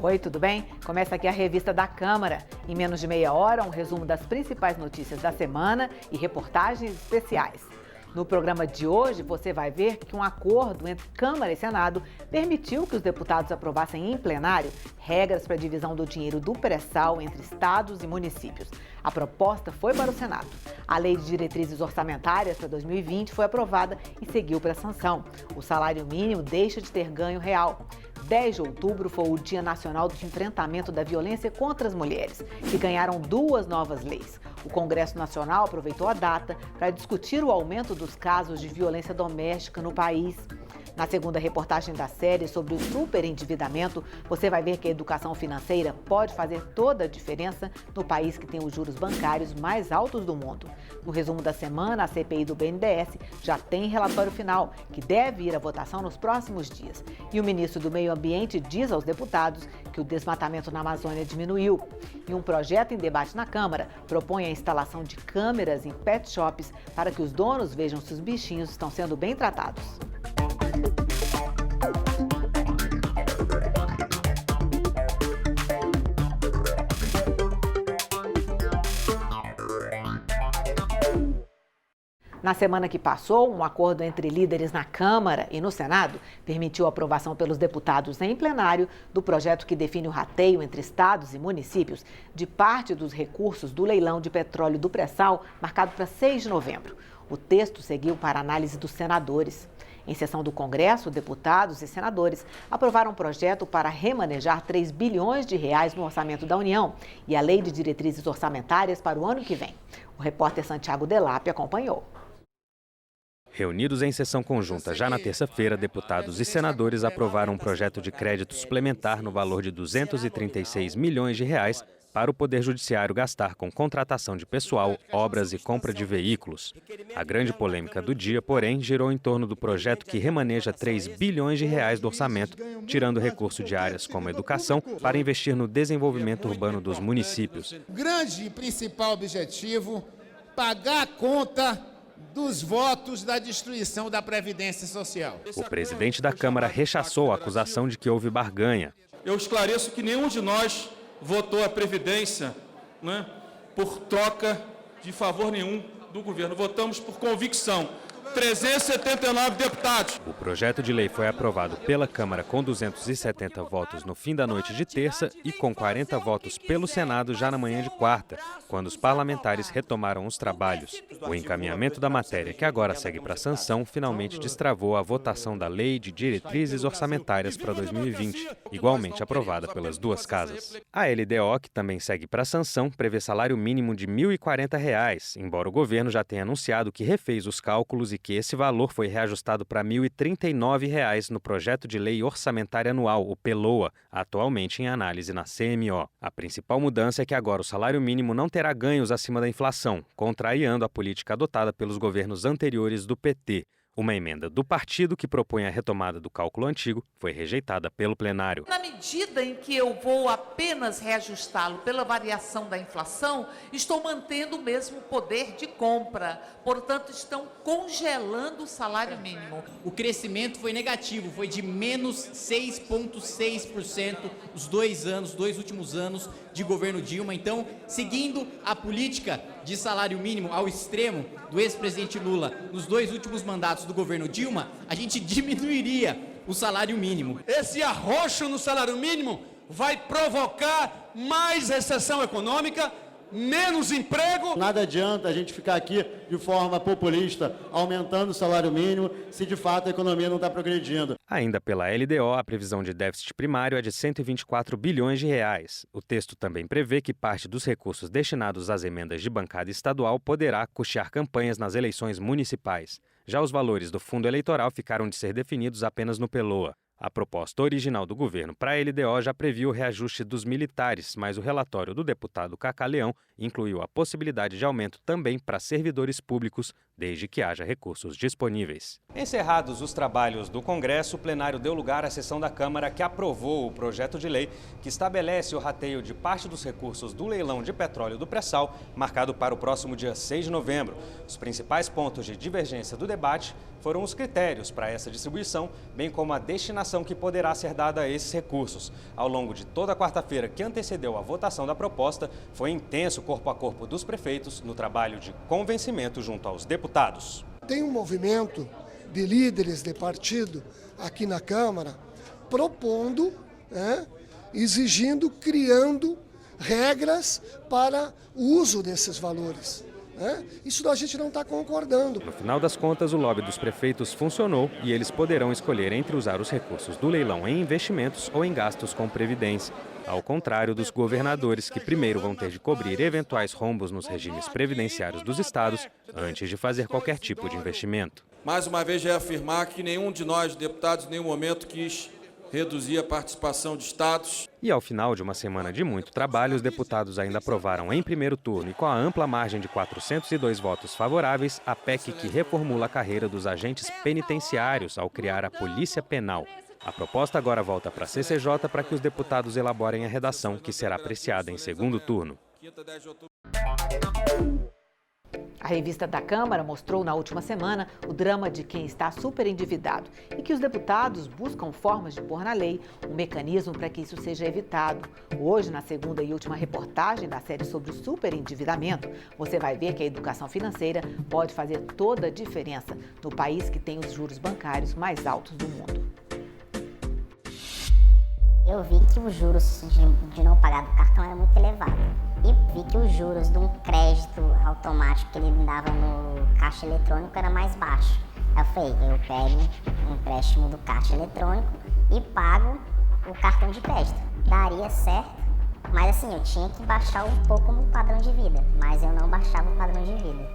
Oi, tudo bem? Começa aqui a revista da Câmara. Em menos de meia hora, um resumo das principais notícias da semana e reportagens especiais. No programa de hoje, você vai ver que um acordo entre Câmara e Senado permitiu que os deputados aprovassem em plenário regras para a divisão do dinheiro do pré-sal entre estados e municípios. A proposta foi para o Senado. A Lei de Diretrizes Orçamentárias para 2020 foi aprovada e seguiu para a sanção. O salário mínimo deixa de ter ganho real. 10 de outubro foi o Dia Nacional de Enfrentamento da Violência contra as Mulheres, que ganharam 2 novas leis. O Congresso Nacional aproveitou a data para discutir o aumento dos casos de violência doméstica no país. Na segunda reportagem da série sobre o superendividamento, você vai ver que a educação financeira pode fazer toda a diferença no país que tem os juros bancários mais altos do mundo. No resumo da semana, a CPI do BNDES já tem relatório final, que deve ir à votação nos próximos dias. E o ministro do Meio Ambiente diz aos deputados que o desmatamento na Amazônia diminuiu. E um projeto em debate na Câmara propõe a instalação de câmeras em pet shops para que os donos vejam se os bichinhos estão sendo bem tratados. Na semana que passou, um acordo entre líderes na Câmara e no Senado permitiu a aprovação pelos deputados em plenário do projeto que define o rateio entre estados e municípios de parte dos recursos do leilão de petróleo do pré-sal, marcado para 6 de novembro. O texto seguiu para análise dos senadores. Em sessão do Congresso, deputados e senadores aprovaram um projeto para remanejar 3 bilhões de reais no orçamento da União e a Lei de Diretrizes Orçamentárias para o ano que vem. O repórter Santiago Delap acompanhou. Reunidos em sessão conjunta já na terça-feira, deputados e senadores aprovaram um projeto de crédito suplementar no valor de 236 milhões de reais para o Poder Judiciário gastar com contratação de pessoal, obras e compra de veículos. A grande polêmica do dia, porém, girou em torno do projeto que remaneja 3 bilhões de reais do orçamento, tirando recurso de áreas como educação para investir no desenvolvimento urbano dos municípios. O grande e principal objetivo, pagar a conta dos votos da destruição da Previdência Social. O presidente da Câmara rechaçou a acusação de que houve barganha. Eu esclareço que nenhum de nós votou a Previdência, por troca de favor nenhum do governo. Votamos por convicção. 379 deputados. O projeto de lei foi aprovado pela Câmara com 270 votos no fim da noite de terça e com 40 votos pelo Senado já na manhã de quarta, quando os parlamentares retomaram os trabalhos. O encaminhamento da matéria, que agora segue para sanção, finalmente destravou a votação da Lei de Diretrizes Orçamentárias para 2020, igualmente aprovada pelas duas casas. A LDO, que também segue para sanção, prevê salário mínimo de R$ 1.040, embora o governo já tenha anunciado que refez os cálculos e que esse valor foi reajustado para R$ 1.039 no projeto de lei orçamentária anual, o PELOA, atualmente em análise na CMO. A principal mudança é que agora o salário mínimo não terá ganhos acima da inflação, contrariando a política adotada pelos governos anteriores do PT. Uma emenda do partido que propõe a retomada do cálculo antigo foi rejeitada pelo plenário. Na medida em que eu vou apenas reajustá-lo pela variação da inflação, estou mantendo o mesmo poder de compra. Portanto, estão congelando o salário mínimo. O crescimento foi negativo, foi de menos 6,6% os 2 últimos anos de governo Dilma. Então, seguindo a política de salário mínimo ao extremo do ex-presidente Lula nos 2 últimos mandatos do governo Dilma, a gente diminuiria o salário mínimo. Esse arroxo no salário mínimo vai provocar mais recessão econômica, menos emprego. Nada adianta a gente ficar aqui de forma populista, aumentando o salário mínimo, se de fato a economia não está progredindo. Ainda pela LDO, a previsão de déficit primário é de 124 bilhões de reais. O texto também prevê que parte dos recursos destinados às emendas de bancada estadual poderá custear campanhas nas eleições municipais. Já os valores do fundo eleitoral ficaram de ser definidos apenas no PELOA. A proposta original do governo para a LDO já previa o reajuste dos militares, mas o relatório do deputado Cacá Leão incluiu a possibilidade de aumento também para servidores públicos, desde que haja recursos disponíveis. Encerrados os trabalhos do Congresso, o plenário deu lugar à sessão da Câmara que aprovou o projeto de lei que estabelece o rateio de parte dos recursos do leilão de petróleo do pré-sal, marcado para o próximo dia 6 de novembro. Os principais pontos de divergência do debate foram foram os critérios para essa distribuição, bem como a destinação que poderá ser dada a esses recursos. Ao longo de toda a quarta-feira que antecedeu a votação da proposta, foi intenso corpo a corpo dos prefeitos no trabalho de convencimento junto aos deputados. Tem um movimento de líderes de partido aqui na Câmara propondo, exigindo, criando regras para o uso desses valores. Isso a gente não está concordando. No final das contas, o lobby dos prefeitos funcionou e eles poderão escolher entre usar os recursos do leilão em investimentos ou em gastos com previdência. Ao contrário dos governadores, que primeiro vão ter de cobrir eventuais rombos nos regimes previdenciários dos estados antes de fazer qualquer tipo de investimento. Mais uma vez, reafirmar que nenhum de nós, deputados, em nenhum momento quis reduzir a participação de estados. E ao final de uma semana de muito trabalho, os deputados ainda aprovaram em primeiro turno e com a ampla margem de 402 votos favoráveis, a PEC que reformula a carreira dos agentes penitenciários ao criar a Polícia Penal. A proposta agora volta para a CCJ para que os deputados elaborem a redação, que será apreciada em segundo turno. A revista da Câmara mostrou na última semana o drama de quem está superendividado e que os deputados buscam formas de pôr na lei um mecanismo para que isso seja evitado. Hoje, na segunda e última reportagem da série sobre o superendividamento, você vai ver que a educação financeira pode fazer toda a diferença no país que tem os juros bancários mais altos do mundo. Eu vi que os juros de não pagar do cartão era muito elevado. E vi que os juros de um crédito automático que ele dava no caixa eletrônico era mais baixo. Eu falei, eu pego um empréstimo do caixa eletrônico e pago o cartão de crédito. Daria certo, mas assim, eu tinha que baixar um pouco no padrão de vida, mas eu não baixava o padrão de vida.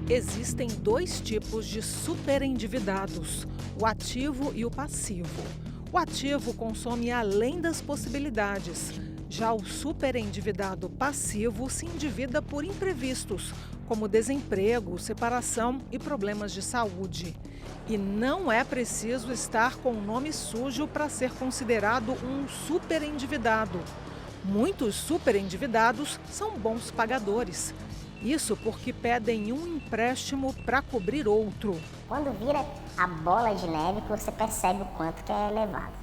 Existem dois tipos de superendividados, o ativo e o passivo. O ativo consome além das possibilidades. Já o superendividado passivo se endivida por imprevistos, como desemprego, separação e problemas de saúde. E não é preciso estar com o nome sujo para ser considerado um superendividado. Muitos superendividados são bons pagadores. Isso porque pedem um empréstimo para cobrir outro. Quando vira a bola de neve, você percebe o quanto que é elevado.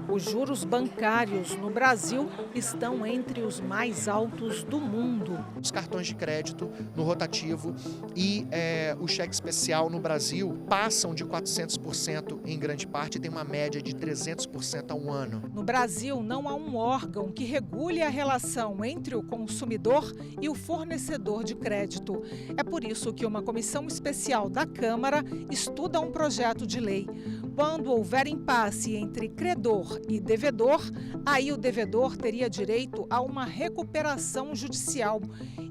Os juros bancários no Brasil estão entre os mais altos do mundo. Os cartões de crédito no rotativo e o cheque especial no Brasil passam de 400% em grande parte e tem uma média de 300% ao ano. No Brasil, não há um órgão que regule a relação entre o consumidor e o fornecedor de crédito. É por isso que uma comissão especial da Câmara estuda um projeto de lei. Quando houver impasse entre credor e devedor, aí o devedor teria direito a uma recuperação judicial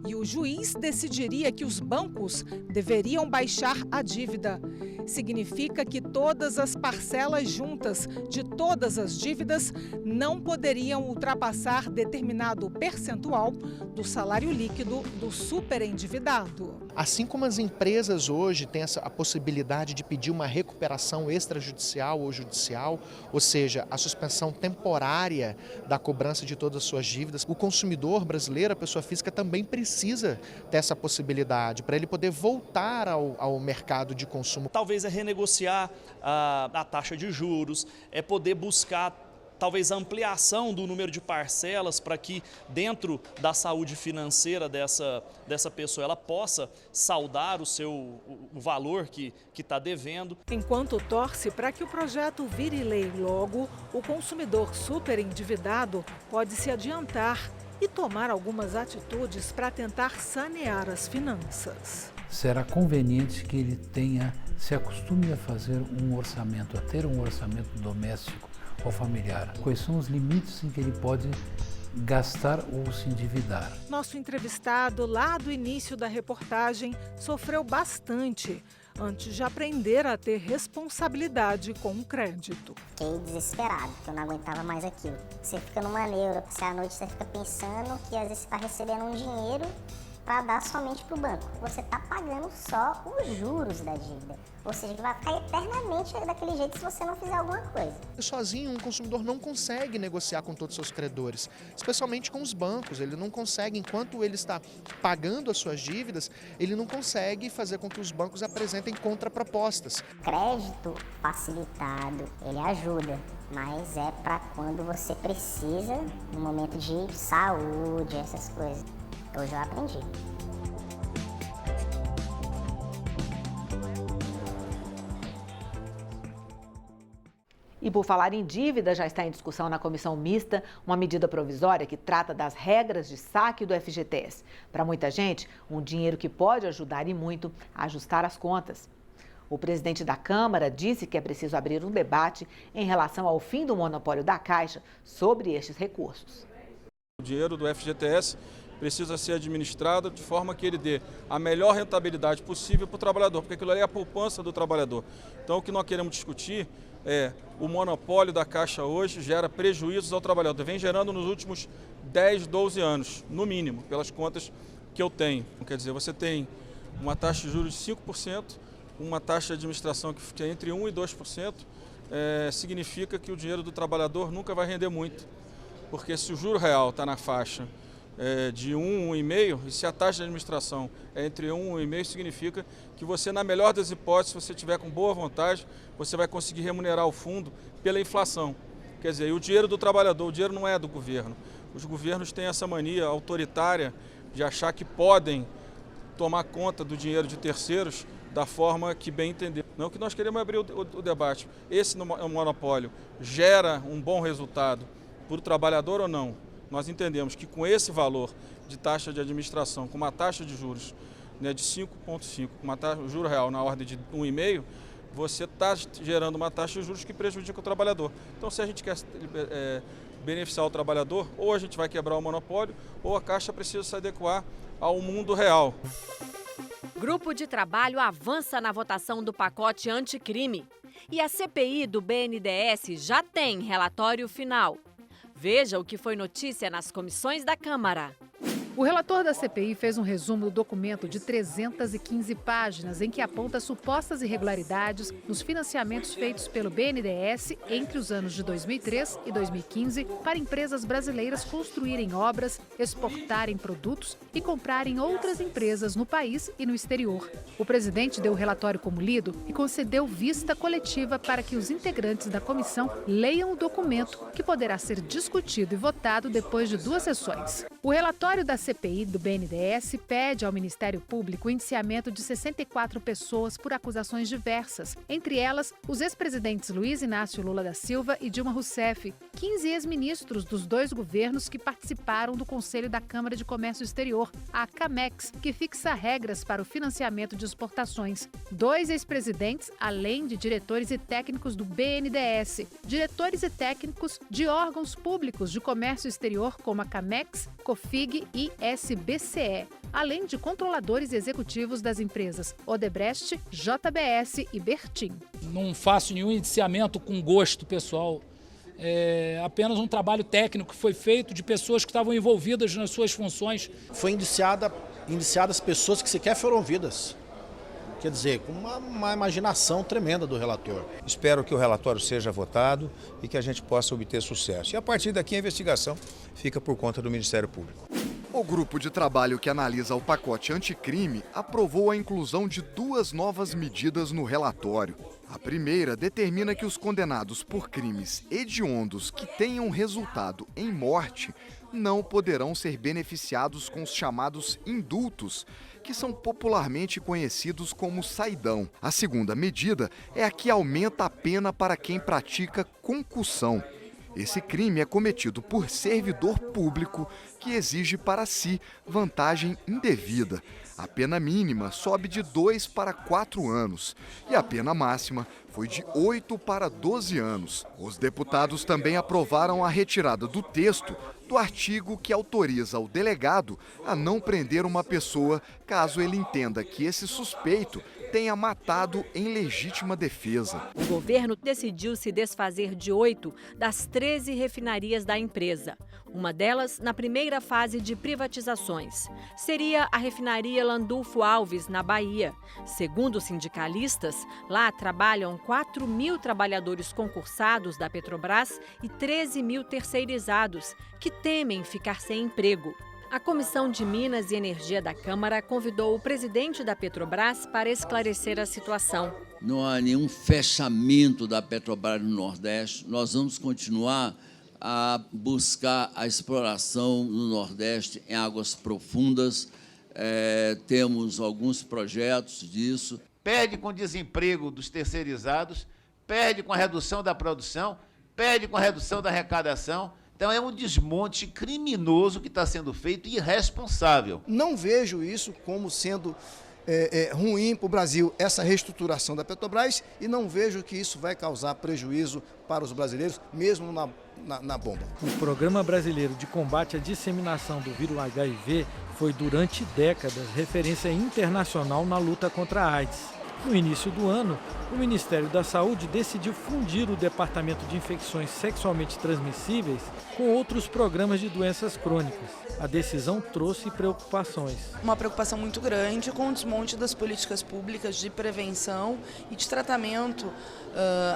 e o juiz decidiria que os bancos deveriam baixar a dívida. Significa que todas as parcelas juntas de todas as dívidas não poderiam ultrapassar determinado percentual do salário líquido do superendividado. Assim como as empresas hoje têm a possibilidade de pedir uma recuperação extrajudicial ou judicial, ou seja, a suspensão temporária da cobrança de todas as suas dívidas, o consumidor brasileiro, a pessoa física, também precisa ter essa possibilidade para ele poder voltar ao mercado de consumo. Talvez é renegociar a taxa de juros, é poder buscar talvez a ampliação do número de parcelas para que dentro da saúde financeira dessa pessoa ela possa saldar o valor que está devendo. Enquanto torce para que o projeto vire lei logo, o consumidor superendividado pode se adiantar e tomar algumas atitudes para tentar sanear as finanças. Será conveniente que ele se acostume a fazer um orçamento, a ter um orçamento doméstico ou familiar. Quais são os limites em que ele pode gastar ou se endividar? Nosso entrevistado, lá do início da reportagem, sofreu bastante antes de aprender a ter responsabilidade com o crédito. Fiquei desesperado, porque eu não aguentava mais aquilo. Você fica numa neura, à noite você fica pensando que às vezes você está recebendo um dinheiro para dar somente para o banco. Você está pagando só os juros da dívida. Ou seja, que vai ficar eternamente daquele jeito se você não fizer alguma coisa. Sozinho, um consumidor não consegue negociar com todos os seus credores, especialmente com os bancos. Ele não consegue, enquanto ele está pagando as suas dívidas, ele não consegue fazer com que os bancos apresentem contrapropostas. Crédito facilitado, ele ajuda, mas é para quando você precisa, no momento de saúde, essas coisas. Hoje eu aprendi. E por falar em dívida, já está em discussão na comissão mista uma medida provisória que trata das regras de saque do FGTS. Para muita gente, um dinheiro que pode ajudar e muito a ajustar as contas. O presidente da Câmara disse que é preciso abrir um debate em relação ao fim do monopólio da Caixa sobre estes recursos. O dinheiro do FGTS precisa ser administrado de forma que ele dê a melhor rentabilidade possível para o trabalhador, porque aquilo ali é a poupança do trabalhador. Então o que nós queremos discutir é o monopólio da Caixa hoje gera prejuízos ao trabalhador. Vem gerando nos últimos 10, 12 anos, no mínimo, pelas contas que eu tenho. Quer dizer, você tem uma taxa de juros de 5%, uma taxa de administração que é entre 1% e 2%, significa que o dinheiro do trabalhador nunca vai render muito. Porque se o juro real está na faixa de 1, 1,5, e se a taxa de administração é entre 1 e 1,5, significa que você, na melhor das hipóteses, se você tiver com boa vontade, você vai conseguir remunerar o fundo pela inflação. Quer dizer, o dinheiro do trabalhador, o dinheiro não é do governo. Os governos têm essa mania autoritária de achar que podem tomar conta do dinheiro de terceiros da forma que bem entender. Não, que nós queremos abrir o debate. Esse monopólio gera um bom resultado para o trabalhador ou não? Nós entendemos que com esse valor de taxa de administração, com uma taxa de juros de 5,5, com uma taxa, juro real na ordem de 1,5, você está gerando uma taxa de juros que prejudica o trabalhador. Então, se a gente quer beneficiar o trabalhador, ou a gente vai quebrar o monopólio, ou a Caixa precisa se adequar ao mundo real. Grupo de trabalho avança na votação do pacote anticrime. E a CPI do BNDES já tem relatório final. Veja o que foi notícia nas comissões da Câmara. O relator da CPI fez um resumo do documento de 315 páginas em que aponta supostas irregularidades nos financiamentos feitos pelo BNDES entre os anos de 2003 e 2015 para empresas brasileiras construírem obras, exportarem produtos e comprarem outras empresas no país e no exterior. O presidente deu o relatório como lido e concedeu vista coletiva para que os integrantes da comissão leiam o documento, que poderá ser discutido e votado depois de 2 sessões. O relatório da CPI do BNDES pede ao Ministério Público o indiciamento de 64 pessoas por acusações diversas, entre elas os ex-presidentes Luiz Inácio Lula da Silva e Dilma Rousseff, 15 ex-ministros dos 2 governos que participaram do Conselho da Câmara de Comércio Exterior, a CAMEX, que fixa regras para o financiamento de exportações. 2 ex-presidentes, além de diretores e técnicos do BNDES, diretores e técnicos de órgãos públicos de comércio exterior como a CAMEX, COFIG e SBCE, além de controladores executivos das empresas Odebrecht, JBS e Bertin. Não faço nenhum indiciamento com gosto pessoal, é apenas um trabalho técnico que foi feito de pessoas que estavam envolvidas nas suas funções. Foi indiciadas pessoas que sequer foram ouvidas. Quer dizer, com uma imaginação tremenda do relator. Espero que o relatório seja votado e que a gente possa obter sucesso. E a partir daqui a investigação fica por conta do Ministério Público. O grupo de trabalho que analisa o pacote anticrime aprovou a inclusão de 2 novas medidas no relatório. A primeira determina que os condenados por crimes hediondos que tenham resultado em morte não poderão ser beneficiados com os chamados indultos, que são popularmente conhecidos como saidão. A segunda medida é a que aumenta a pena para quem pratica concussão. Esse crime é cometido por servidor público que exige para si vantagem indevida. A pena mínima sobe de 2 para 4 anos e a pena máxima foi de 8 para 12 anos. Os deputados também aprovaram a retirada do texto do artigo que autoriza o delegado a não prender uma pessoa caso ele entenda que esse suspeito tenha matado em legítima defesa. O governo decidiu se desfazer de 8 das 13 refinarias da empresa. Uma delas na primeira fase de privatizações. Seria a refinaria Landulfo Alves, na Bahia. Segundo sindicalistas, lá trabalham 4.000 trabalhadores concursados da Petrobras e 13.000 terceirizados, que temem ficar sem emprego. A Comissão de Minas e Energia da Câmara convidou o presidente da Petrobras para esclarecer a situação. Não há nenhum fechamento da Petrobras no Nordeste. Nós vamos continuar a buscar a exploração no Nordeste em águas profundas. Temos alguns projetos disso. Perde com o desemprego dos terceirizados, perde com a redução da produção, perde com a redução da arrecadação. Então é um desmonte criminoso que está sendo feito e irresponsável. Não vejo isso como sendo ruim para o Brasil, essa reestruturação da Petrobras, e não vejo que isso vai causar prejuízo para os brasileiros, mesmo na bomba. O Programa Brasileiro de Combate à Disseminação do Vírus HIV foi durante décadas referência internacional na luta contra a AIDS. No início do ano, o Ministério da Saúde decidiu fundir o Departamento de Infecções Sexualmente Transmissíveis com outros programas de doenças crônicas. A decisão trouxe preocupações. Uma preocupação muito grande com o desmonte das políticas públicas de prevenção e de tratamento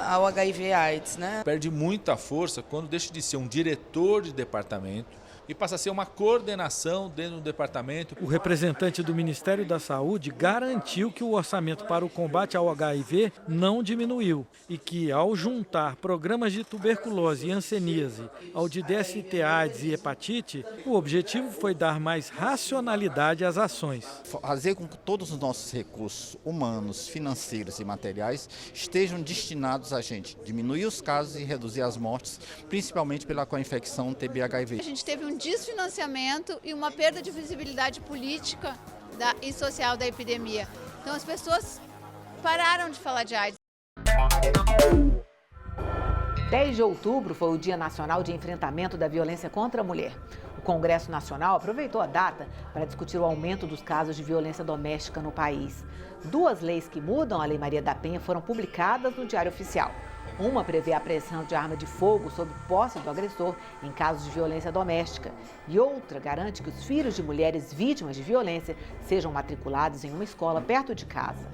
ao HIV/AIDS, né? Perde muita força quando deixa de ser um diretor de departamento e passa a ser uma coordenação dentro do departamento. O representante do Ministério da Saúde garantiu que o orçamento para o combate ao HIV não diminuiu e que, ao juntar programas de tuberculose e hanseníase ao de DST, AIDS e hepatite, o objetivo foi dar mais racionalidade às ações. Fazer com que todos os nossos recursos humanos, financeiros e materiais estejam destinados a gente diminuir os casos e reduzir as mortes, principalmente pela co-infecção TB/HIV. A gente teve um desfinanciamento e uma perda de visibilidade política e social da epidemia. Então as pessoas pararam de falar de AIDS. 10 de outubro foi o Dia Nacional de Enfrentamento da Violência contra a Mulher. O Congresso Nacional aproveitou a data para discutir o aumento dos casos de violência doméstica no país. 2 leis que mudam a Lei Maria da Penha foram publicadas no Diário Oficial. Uma prevê a apreensão de arma de fogo sob posse do agressor em casos de violência doméstica. E outra garante que os filhos de mulheres vítimas de violência sejam matriculados em uma escola perto de casa.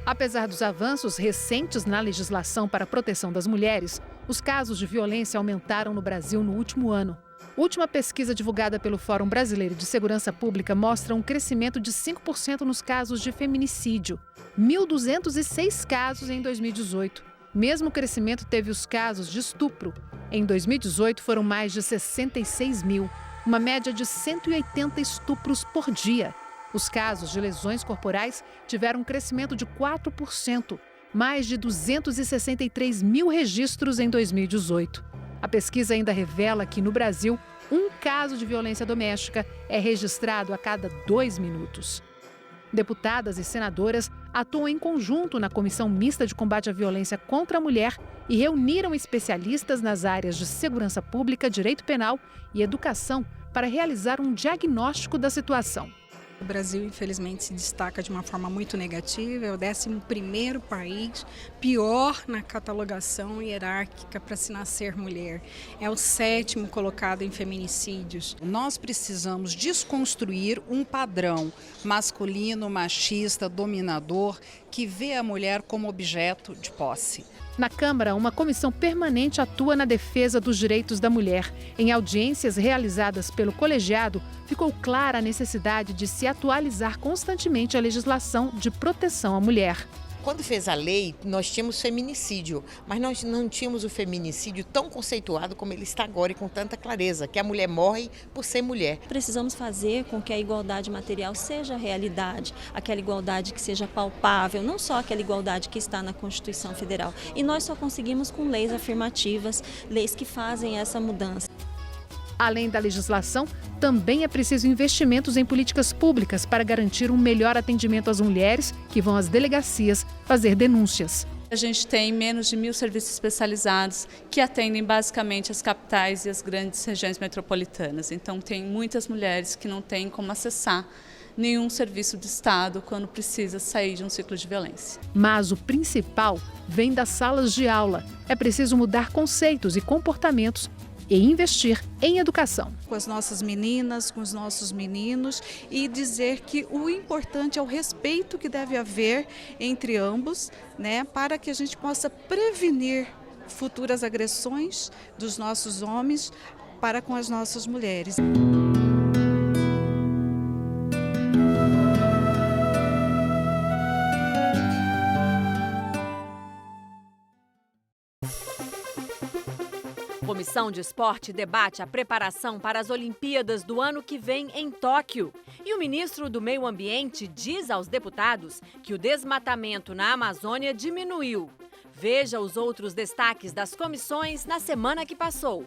Apesar dos avanços recentes na legislação para a proteção das mulheres, os casos de violência aumentaram no Brasil no último ano. A última pesquisa divulgada pelo Fórum Brasileiro de Segurança Pública mostra um crescimento de 5% nos casos de feminicídio, 1.206 casos em 2018. Mesmo crescimento teve os casos de estupro. Em 2018 foram mais de 66 mil, uma média de 180 estupros por dia. Os casos de lesões corporais tiveram um crescimento de 4%, mais de 263 mil registros em 2018. A pesquisa ainda revela que, no Brasil, um caso de violência doméstica é registrado a cada 2 minutos. Deputadas e senadoras atuam em conjunto na Comissão Mista de Combate à Violência contra a Mulher e reuniram especialistas nas áreas de segurança pública, direito penal e educação para realizar um diagnóstico da situação. O Brasil, infelizmente, se destaca de uma forma muito negativa, é o 11º país pior na catalogação hierárquica para se nascer mulher. É o 7º colocado em feminicídios. Nós precisamos desconstruir um padrão masculino, machista, dominador, que vê a mulher como objeto de posse. Na Câmara, uma comissão permanente atua na defesa dos direitos da mulher. Em audiências realizadas pelo colegiado, ficou clara a necessidade de se atualizar constantemente a legislação de proteção à mulher. Quando fez a lei, nós tínhamos feminicídio, mas nós não tínhamos o feminicídio tão conceituado como ele está agora e com tanta clareza, que a mulher morre por ser mulher. Precisamos fazer com que a igualdade material seja realidade, aquela igualdade que seja palpável, não só aquela igualdade que está na Constituição Federal. E nós só conseguimos com leis afirmativas, leis que fazem essa mudança. Além da legislação, também é preciso investimentos em políticas públicas para garantir um melhor atendimento às mulheres que vão às delegacias fazer denúncias. A gente tem menos de 1.000 serviços especializados que atendem basicamente as capitais e as grandes regiões metropolitanas. Então tem muitas mulheres que não têm como acessar nenhum serviço de Estado quando precisa sair de um ciclo de violência. Mas o principal vem das salas de aula. É preciso mudar conceitos e comportamentos e investir em educação. Com as nossas meninas, com os nossos meninos, e dizer que o importante é o respeito que deve haver entre ambos, né, para que a gente possa prevenir futuras agressões dos nossos homens para com as nossas mulheres. A Comissão de Esporte debate a preparação para as Olimpíadas do ano que vem em Tóquio. E o ministro do Meio Ambiente diz aos deputados que o desmatamento na Amazônia diminuiu. Veja os outros destaques das comissões na semana que passou.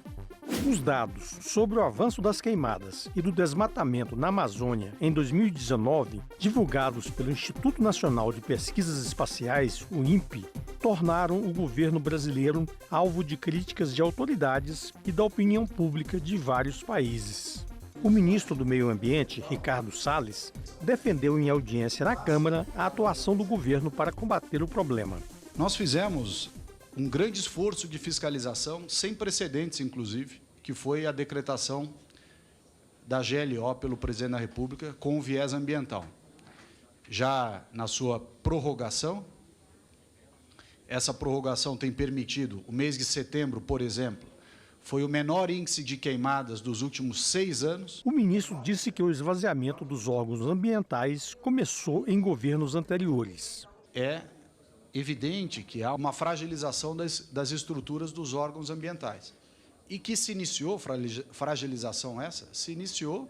Os dados sobre o avanço das queimadas e do desmatamento na Amazônia em 2019, divulgados pelo Instituto Nacional de Pesquisas Espaciais, o INPE, tornaram o governo brasileiro alvo de críticas de autoridades e da opinião pública de vários países. O ministro do Meio Ambiente, Ricardo Salles, defendeu em audiência na Câmara a atuação do governo para combater o problema. Nós fizemos um grande esforço de fiscalização, sem precedentes, inclusive, que foi a decretação da GLO pelo presidente da República com o viés ambiental. Já na sua prorrogação, essa prorrogação tem permitido, o mês de setembro, por exemplo, foi o menor índice de queimadas dos últimos 6 anos. O ministro disse que o esvaziamento dos órgãos ambientais começou em governos anteriores. É evidente que há uma fragilização das estruturas dos órgãos ambientais. E que se iniciou, fragilização essa, se iniciou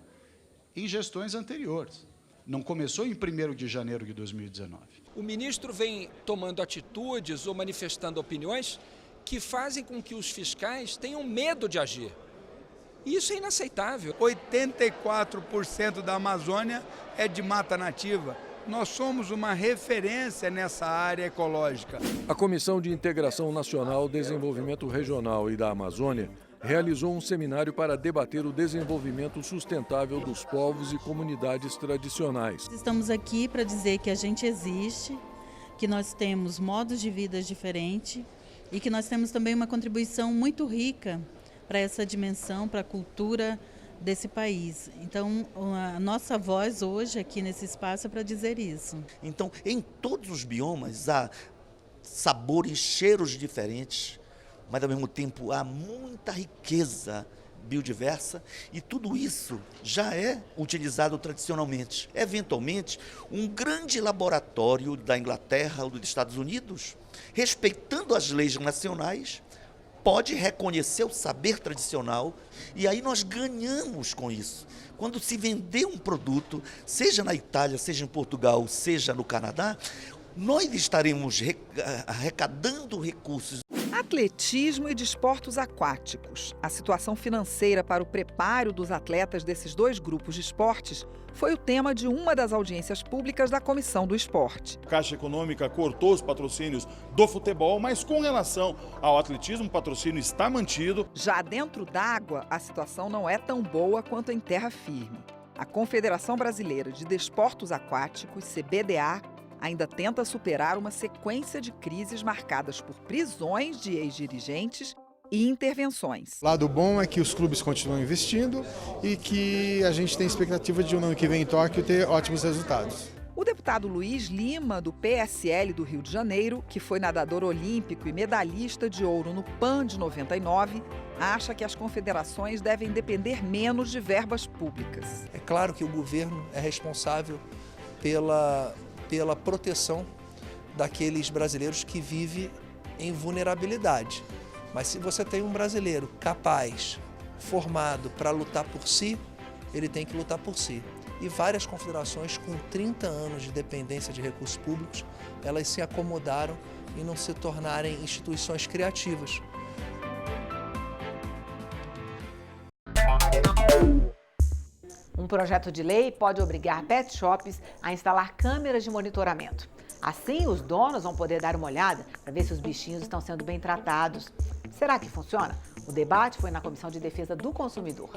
em gestões anteriores. Não começou em 1º de janeiro de 2019. O ministro vem tomando atitudes ou manifestando opiniões que fazem com que os fiscais tenham medo de agir. E isso é inaceitável. 84% da Amazônia é de mata nativa. Nós somos uma referência nessa área ecológica. A Comissão de Integração Nacional, Desenvolvimento Regional e da Amazônia realizou um seminário para debater o desenvolvimento sustentável dos povos e comunidades tradicionais. Estamos aqui para dizer que a gente existe, que nós temos modos de vida diferentes e que nós temos também uma contribuição muito rica para essa dimensão, para a cultura desse país. Então, a nossa voz hoje aqui nesse espaço é para dizer isso. Então, em todos os biomas há sabores, cheiros diferentes, mas ao mesmo tempo há muita riqueza biodiversa e tudo isso já é utilizado tradicionalmente. Eventualmente, um grande laboratório da Inglaterra ou dos Estados Unidos, respeitando as leis nacionais, pode reconhecer o saber tradicional e aí nós ganhamos com isso. Quando se vender um produto, seja na Itália, seja em Portugal, seja no Canadá, nós estaremos arrecadando recursos. Atletismo e desportos aquáticos. A situação financeira para o preparo dos atletas desses dois grupos de esportes foi o tema de uma das audiências públicas da Comissão do Esporte. A Caixa Econômica cortou os patrocínios do futebol, mas com relação ao atletismo, o patrocínio está mantido. Já dentro d'água, a situação não é tão boa quanto em terra firme. A Confederação Brasileira de Desportos Aquáticos, CBDA, ainda tenta superar uma sequência de crises marcadas por prisões de ex-dirigentes e intervenções. O lado bom é que os clubes continuam investindo e que a gente tem expectativa de no ano que vem em Tóquio ter ótimos resultados. O deputado Luiz Lima, do PSL do Rio de Janeiro, que foi nadador olímpico e medalhista de ouro no PAN de 99, acha que as confederações devem depender menos de verbas públicas. É claro que o governo é responsável pela proteção daqueles brasileiros que vivem em vulnerabilidade. Mas se você tem um brasileiro capaz, formado para lutar por si, ele tem que lutar por si. E várias confederações com 30 anos de dependência de recursos públicos, elas se acomodaram em não se tornarem instituições criativas. Um projeto de lei pode obrigar pet shops a instalar câmeras de monitoramento. Assim, os donos vão poder dar uma olhada para ver se os bichinhos estão sendo bem tratados. Será que funciona? O debate foi na Comissão de Defesa do Consumidor.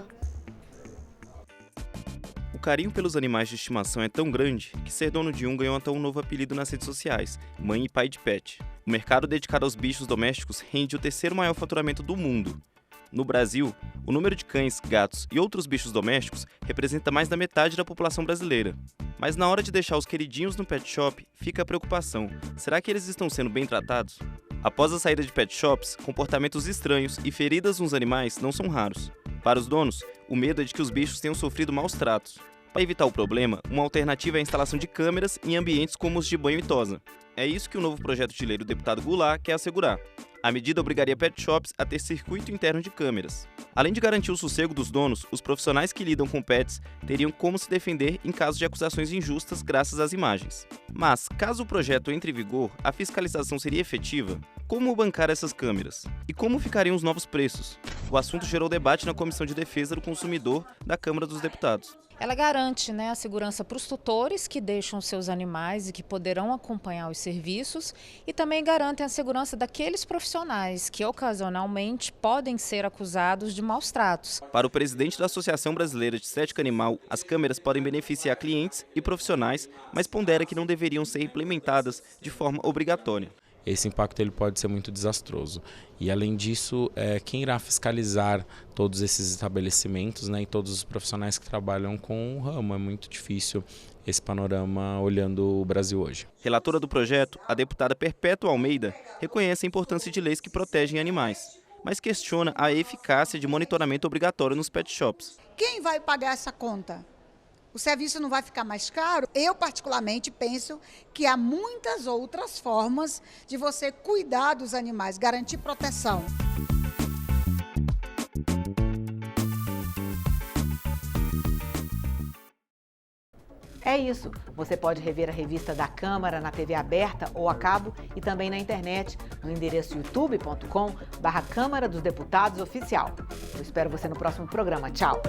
O carinho pelos animais de estimação é tão grande que ser dono de um ganhou até um novo apelido nas redes sociais, mãe e pai de pet. O mercado dedicado aos bichos domésticos rende o terceiro maior faturamento do mundo. No Brasil, o número de cães, gatos e outros bichos domésticos representa mais da metade da população brasileira. Mas na hora de deixar os queridinhos no pet shop, fica a preocupação: será que eles estão sendo bem tratados? Após a saída de pet shops, comportamentos estranhos e feridas nos animais não são raros. Para os donos, o medo é de que os bichos tenham sofrido maus tratos. Para evitar o problema, uma alternativa é a instalação de câmeras em ambientes como os de banho e tosa. É isso que o novo projeto de lei do deputado Goulart quer assegurar. A medida obrigaria pet shops a ter circuito interno de câmeras. Além de garantir o sossego dos donos, os profissionais que lidam com pets teriam como se defender em caso de acusações injustas graças às imagens. Mas, caso o projeto entre em vigor, a fiscalização seria efetiva? Como bancar essas câmeras? E como ficariam os novos preços? O assunto gerou debate na Comissão de Defesa do Consumidor da Câmara dos Deputados. Ela garante, a segurança para os tutores que deixam seus animais e que poderão acompanhar os serviços, e também garante a segurança daqueles profissionais que ocasionalmente podem ser acusados de maus tratos. Para o presidente da Associação Brasileira de Estética Animal, as câmeras podem beneficiar clientes e profissionais, mas pondera que não deveriam ser implementadas de forma obrigatória. Esse impacto ele pode ser muito desastroso. E, além disso, quem irá fiscalizar todos esses estabelecimentos, e todos os profissionais que trabalham com o ramo? É muito difícil esse panorama olhando o Brasil hoje. Relatora do projeto, a deputada Perpétua Almeida reconhece a importância de leis que protegem animais, mas questiona a eficácia de monitoramento obrigatório nos pet shops. Quem vai pagar essa conta? O serviço não vai ficar mais caro? Eu, particularmente, penso que há muitas outras formas de você cuidar dos animais, garantir proteção. É isso. Você pode rever a revista da Câmara na TV aberta ou a cabo e também na internet, no endereço youtube.com/Câmara dos Deputados Oficial. Eu espero você no próximo programa. Tchau!